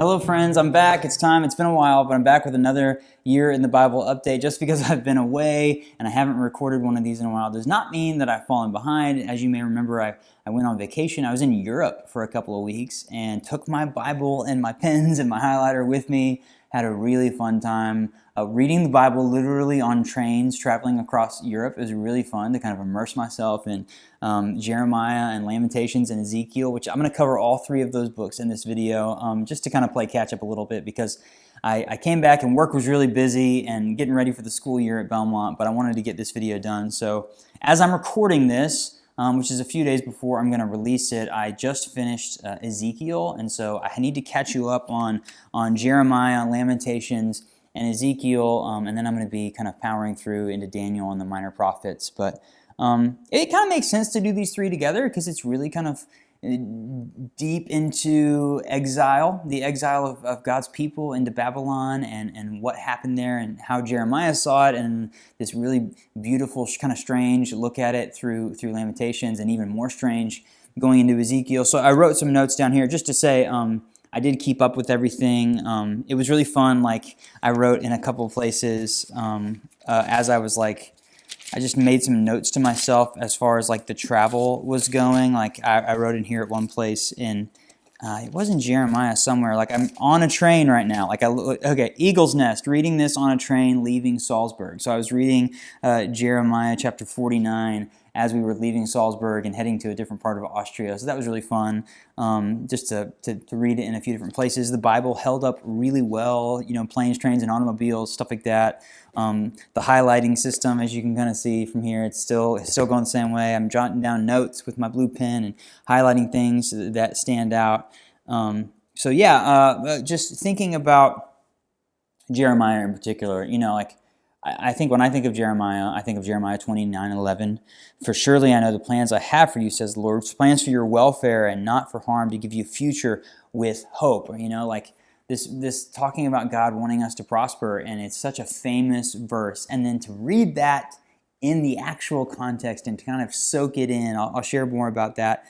Hello friends, I'm back. It's time. It's been a while, but I'm back with another year in the Bible update. Just because I've been away and I haven't recorded one of these in a while does not mean that I've fallen behind. As you may remember, I went on vacation. I was in Europe for a couple of weeks and took my Bible and my pens and my highlighter with me. Had a really fun time reading the Bible literally on trains traveling across Europe. It was really fun to kind of immerse myself in Jeremiah and Lamentations and Ezekiel, which I'm going to cover all three of those books in this video just to kind of play catch up a little bit because I came back and work was really busy and getting ready for the school year at Belmont, but I wanted to get this video done. So as I'm recording this, which is a few days before I'm going to release it, I just finished Ezekiel, and so I need to catch you up on Jeremiah, Lamentations, and Ezekiel, and then I'm going to be kind of powering through into Daniel and the minor prophets. But it kind of makes sense to do these three together because it's really kind of deep into exile, the exile of God's people into Babylon and what happened there and how Jeremiah saw it, and this really beautiful, kind of strange look at it through Lamentations, and even more strange going into Ezekiel. So I wrote some notes down here just to say I did keep up with everything. It was really fun. Like I wrote in a couple of places as I was I just made some notes to myself as far as the travel was going. Like I wrote in here at one place in, it was in Jeremiah somewhere, I'm on a train right now. Okay, Eagle's Nest, reading this on a train leaving Salzburg. So I was reading Jeremiah chapter 49 as we were leaving Salzburg and heading to a different part of Austria. So that was really fun, just to read it in a few different places. The Bible held up really well, planes, trains, and automobiles, stuff like that. The highlighting system, as you can kind of see from here, it's still going the same way. I'm jotting down notes with my blue pen and highlighting things that stand out. So yeah, just thinking about Jeremiah in particular, I think when I think of Jeremiah, I think of Jeremiah 29:11. For surely I know the plans I have for you, says the Lord, plans for your welfare and not for harm, to give you a future with hope. This talking about God wanting us to prosper, and it's such a famous verse. And then to read that in the actual context and to kind of soak it in, I'll share more about that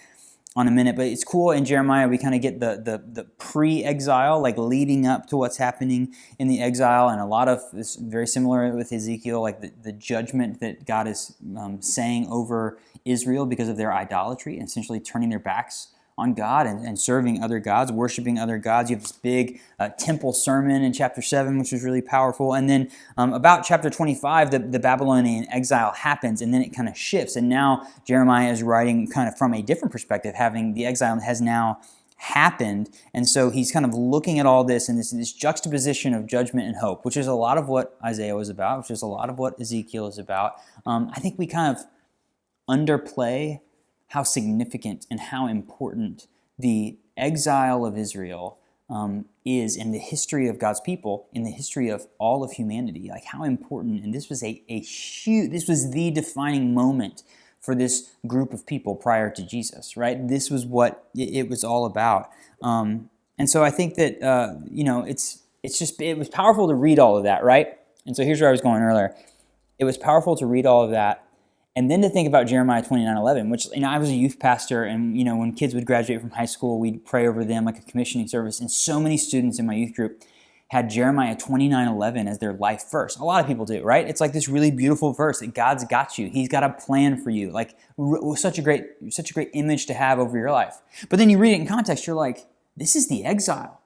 on a minute, but it's cool. In Jeremiah, we kind of get the pre-exile, leading up to what's happening in the exile, and a lot of this very similar with Ezekiel, the judgment that God is saying over Israel because of their idolatry, and essentially turning their backs on God and serving other gods, worshiping other gods. You have this big temple sermon in chapter 7, which was really powerful. And then about chapter 25, the Babylonian exile happens, and then it kind of shifts. And now Jeremiah is writing kind of from a different perspective, having the exile has now happened. And so he's kind of looking at all this and this juxtaposition of judgment and hope, which is a lot of what Isaiah was about, which is a lot of what Ezekiel is about. I think we kind of underplay how significant and how important the exile of Israel is in the history of God's people, in the history of all of humanity. How important, and this was this was the defining moment for this group of people prior to Jesus, right? This was what it was all about. And so I think that, it was powerful to read all of that, right? And so here's where I was going earlier. It was powerful to read all of that, and then to think about Jeremiah 29:11, which, I was a youth pastor, and, when kids would graduate from high school, we'd pray over them like a commissioning service, and so many students in my youth group had Jeremiah 29:11 as their life verse. A lot of people do, right? It's this really beautiful verse that God's got you. He's got a plan for you. Such a great image to have over your life. But then you read it in context, you're like, this is the exile.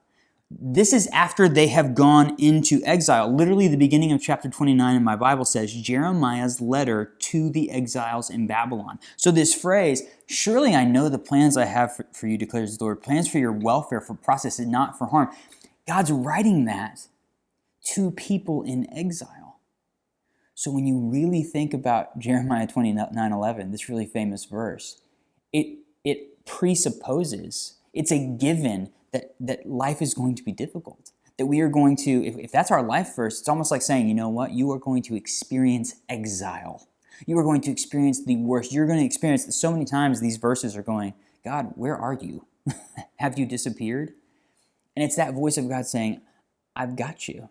This is after they have gone into exile. Literally, the beginning of chapter 29 in my Bible says Jeremiah's letter to the exiles in Babylon. So this phrase, surely I know the plans I have for you, declares the Lord, plans for your welfare, for process and not for harm. God's writing that to people in exile. So when you really think about Jeremiah 29:11, this really famous verse, it presupposes, it's a given that life is going to be difficult, that we are going to, if that's our life verse, it's almost like saying, you know what, you are going to experience exile. You are going to experience the worst. You're going to experience, so many times these verses are going, God, where are you? Have you disappeared? And it's that voice of God saying, I've got you.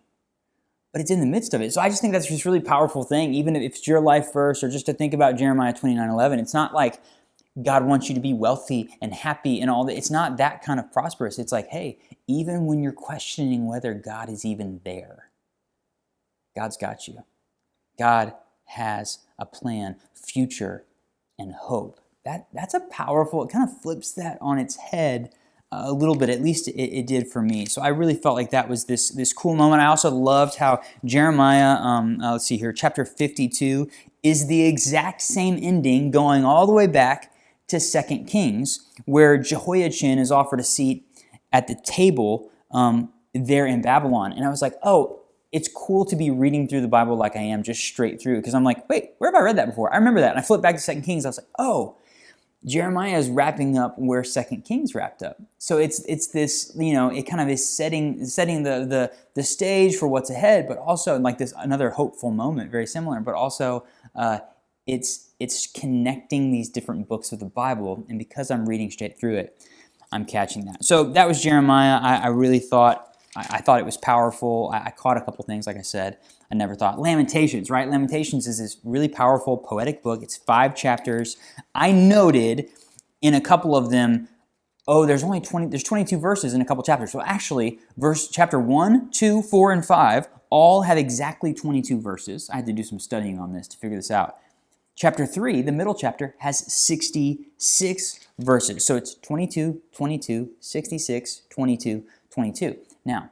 But it's in the midst of it. So I just think that's just a really powerful thing, even if it's your life verse, or just to think about Jeremiah 29:11. It's not like God wants you to be wealthy and happy and all that. It's not that kind of prosperous. It's like, hey, even when you're questioning whether God is even there, God's got you. God has a plan, future, and hope. That's a powerful, it kind of flips that on its head a little bit, at least it did for me. So I really felt like that was this cool moment. I also loved how Jeremiah, let's see here, chapter 52 is the exact same ending going all the way back to 2 Kings, where Jehoiachin is offered a seat at the table there in Babylon. And I was like, oh, it's cool to be reading through the Bible like I am, just straight through, because I'm like, wait, where have I read that before? I remember that. And I flipped back to 2 Kings. I was like, oh, Jeremiah is wrapping up where 2 Kings wrapped up. So it's this, it kind of is setting the stage for what's ahead, but also like this another hopeful moment, very similar, but also it's connecting these different books of the Bible, and because I'm reading straight through it, I'm catching that. So that was Jeremiah. I really thought it was powerful. I caught a couple things, like I said. I never thought. Lamentations, right? Lamentations is this really powerful, poetic book. It's 5 chapters. I noted in a couple of them, there's 22 verses in a couple chapters. So actually, chapter 1, 2, 4, and 5 all have exactly 22 verses. I had to do some studying on this to figure this out. Chapter 3, the middle chapter, has 66 verses. So it's 22, 22, 66, 22, 22. Now,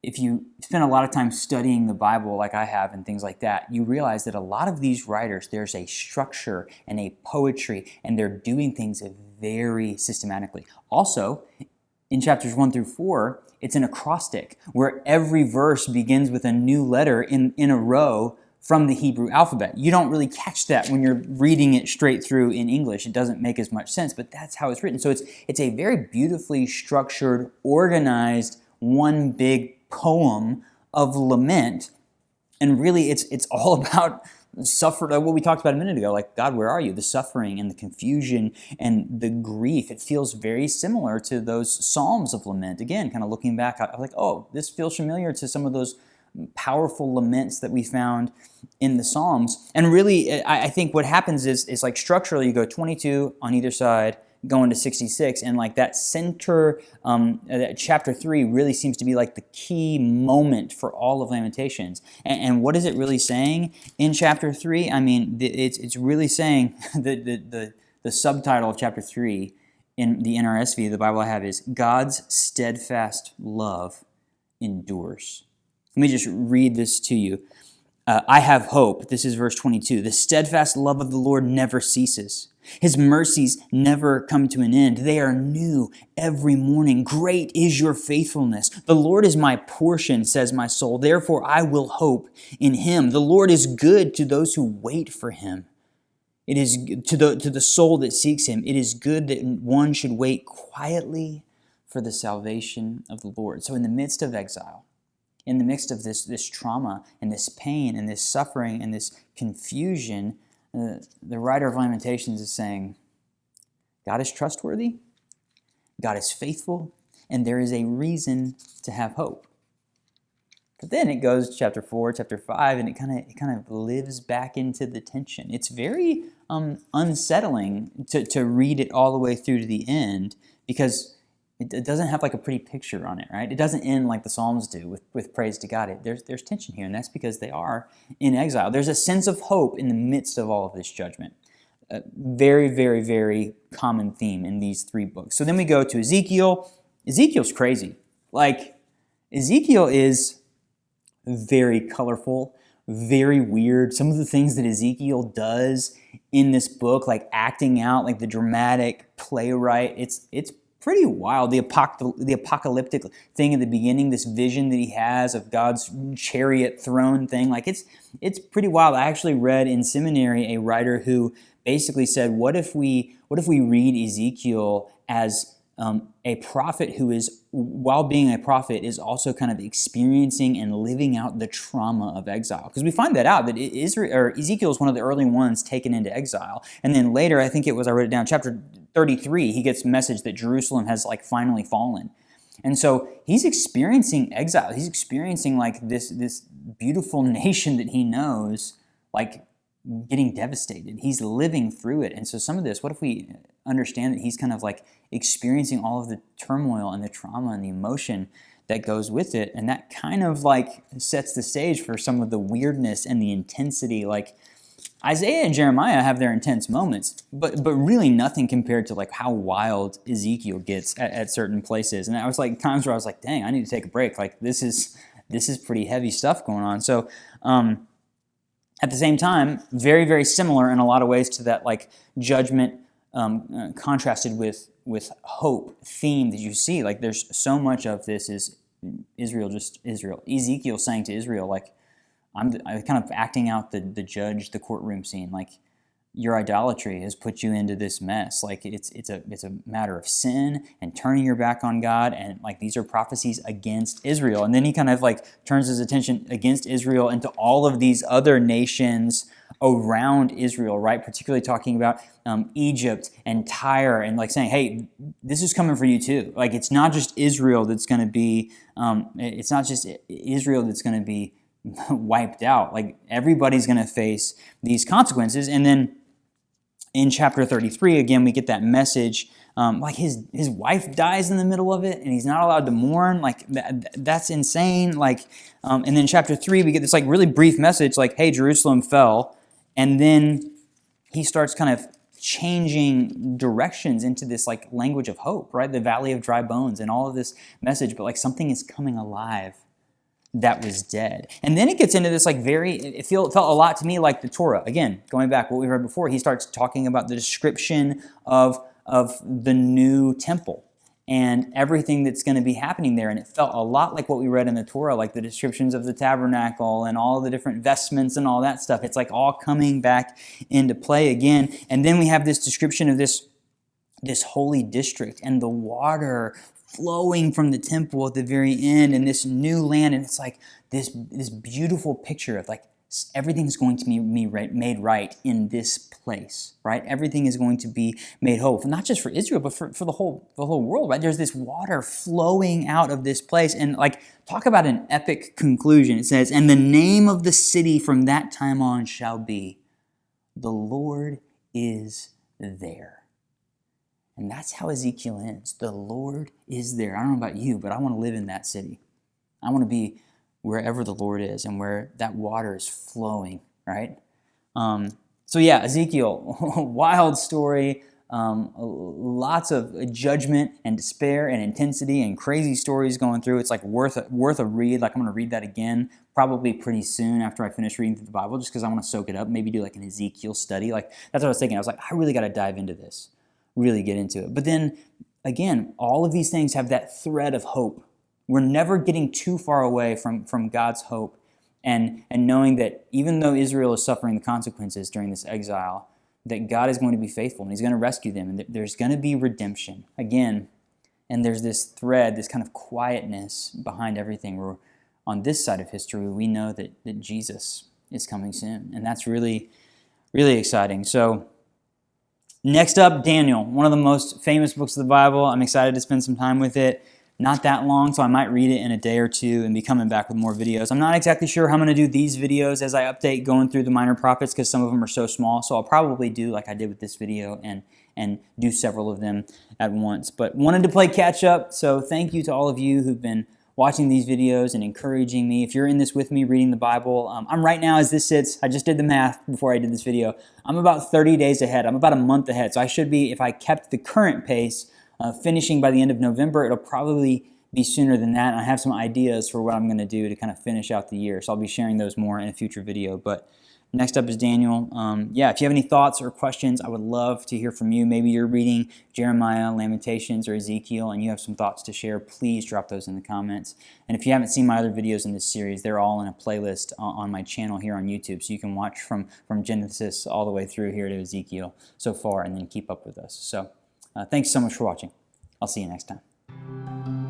if you spend a lot of time studying the Bible like I have and things like that, you realize that a lot of these writers, there's a structure and a poetry, and they're doing things very systematically. Also, in chapters 1 through 4, it's an acrostic where every verse begins with a new letter in a row from the Hebrew alphabet. You don't really catch that when you're reading it straight through in English. It doesn't make as much sense, but that's how it's written. So it's a very beautifully structured, organized, one big poem of lament, and really it's all about what we talked about a minute ago, like, God, where are you? The suffering and the confusion and the grief. It feels very similar to those Psalms of lament. Again, kind of looking back, I was like, oh, this feels familiar to some of those powerful laments that we found in the Psalms. And really, I think what happens is like structurally, you go 22 on either side, going to 66, and like that center, that chapter 3 really seems to be like the key moment for all of Lamentations. And what is it really saying in chapter 3? I mean, it's really saying the subtitle of chapter 3 in the NRSV, the Bible I have, is God's steadfast love endures. Let me just read this to you. I have hope. This is verse 22. The steadfast love of the Lord never ceases. His mercies never come to an end. They are new every morning. Great is your faithfulness. The Lord is my portion, says my soul. Therefore I will hope in him. The Lord is good to those who wait for him. It is to the soul that seeks him. It is good that one should wait quietly for the salvation of the Lord. So in the midst of exile, in the midst of this trauma and this pain and this suffering and this confusion, the writer of Lamentations is saying, God is trustworthy, God is faithful, and there is a reason to have hope. But then it goes to chapter 4, chapter 5, and it kind of lives back into the tension. It's very unsettling to read it all the way through to the end, because it doesn't have like a pretty picture on it, right? It doesn't end like the Psalms do with praise to God. There's tension here, and that's because they are in exile. There's a sense of hope in the midst of all of this judgment. Very, very, very common theme in these 3 books. So then we go to Ezekiel. Ezekiel's crazy. Like, Ezekiel is very colorful, very weird. Some of the things that Ezekiel does in this book, like acting out like the dramatic playwright, it's pretty wild. The apocalyptic thing at the beginning, this vision that he has of God's chariot throne thing, like it's pretty wild. I actually read in seminary a writer who basically said, what if we read Ezekiel as a prophet who is, while being a prophet, is also kind of experiencing and living out the trauma of exile? Because we find that out, that Ezekiel is one of the early ones taken into exile. And then later, I think it was, I wrote it down, chapter 33, he gets a message that Jerusalem has like finally fallen. And so he's experiencing exile. He's experiencing like this beautiful nation that he knows, like getting devastated. He's living through it. And so some of this, what if we understand that he's kind of like experiencing all of the turmoil and the trauma and the emotion that goes with it, and that kind of like sets the stage for some of the weirdness and the intensity. Like Isaiah and Jeremiah have their intense moments, but really nothing compared to like how wild Ezekiel gets at certain places. And I was like times where I was like, dang, I need to take a break. Like this is pretty heavy stuff going on. So at the same time, very, very similar in a lot of ways to that like judgment contrasted with hope theme that you see. Like there's so much of this is Israel, just Israel. Ezekiel saying to Israel, like, I'm kind of acting out the judge, the courtroom scene. Like, your idolatry has put you into this mess. Like, it's a matter of sin and turning your back on God, and like these are prophecies against Israel. And then he kind of like turns his attention against Israel into all of these other nations around Israel, right? Particularly talking about Egypt and Tyre, and like saying, hey, this is coming for you too. Like, it's not just Israel that's going to be, wiped out. Like, everybody's going to face these consequences. And then in chapter 33, again, we get that message. Like his wife dies in the middle of it, and he's not allowed to mourn. Like that's insane. Like, and then chapter 3, we get this like really brief message, like, "Hey, Jerusalem fell," and then he starts kind of changing directions into this like language of hope, right? The valley of dry bones and all of this message, but like something is coming alive that was dead. And then it gets into this like it felt a lot to me like the Torah. Again, going back what we read before, he starts talking about the description of the new temple and everything that's going to be happening there. And it felt a lot like what we read in the Torah, like the descriptions of the tabernacle and all the different vestments and all that stuff. It's like all coming back into play again. And then we have this description of this holy district and the water flowing from the temple at the very end, and this new land, and it's like this beautiful picture of like everything's going to be made right in this place, right? Everything is going to be made whole, not just for Israel, but for the whole world, right? There's this water flowing out of this place, and like talk about an epic conclusion. It says, "And the name of the city from that time on shall be, the Lord is there." And that's how Ezekiel ends. The Lord is there. I don't know about you, but I want to live in that city. I want to be wherever the Lord is and where that water is flowing, right? So yeah, Ezekiel, wild story. Lots of judgment and despair and intensity and crazy stories going through. It's like worth a read. Like, I'm going to read that again probably pretty soon after I finish reading through the Bible, just because I want to soak it up. Maybe do like an Ezekiel study. Like, that's what I was thinking. I was like, I really got to dive into this. Really get into it. But then, again, all of these things have that thread of hope. We're never getting too far away from God's hope, and knowing that even though Israel is suffering the consequences during this exile, that God is going to be faithful, and He's going to rescue them, and there's going to be redemption. Again, and there's this thread, this kind of quietness behind everything, where on this side of history, we know that Jesus is coming soon, and that's really, really exciting. So, next up, Daniel, one of the most famous books of the Bible. I'm excited to spend some time with it. Not that long, so I might read it in a day or two and be coming back with more videos. I'm not exactly sure how I'm going to do these videos as I update going through the minor prophets, because some of them are so small. So I'll probably do like I did with this video and do several of them at once. But wanted to play catch up, so thank you to all of you who've been watching these videos and encouraging me. If you're in this with me reading the Bible, I'm right now, as this sits, I just did the math before I did this video, I'm about 30 days ahead. I'm about a month ahead. So I should be, if I kept the current pace, finishing by the end of November. It'll probably be sooner than that. And I have some ideas for what I'm going to do to kind of finish out the year. So I'll be sharing those more in a future video. But next up is Daniel. If you have any thoughts or questions, I would love to hear from you. Maybe you're reading Jeremiah, Lamentations, or Ezekiel, and you have some thoughts to share. Please drop those in the comments. And if you haven't seen my other videos in this series, they're all in a playlist on my channel here on YouTube. So you can watch from Genesis all the way through here to Ezekiel so far, and then keep up with us. So thanks so much for watching. I'll see you next time.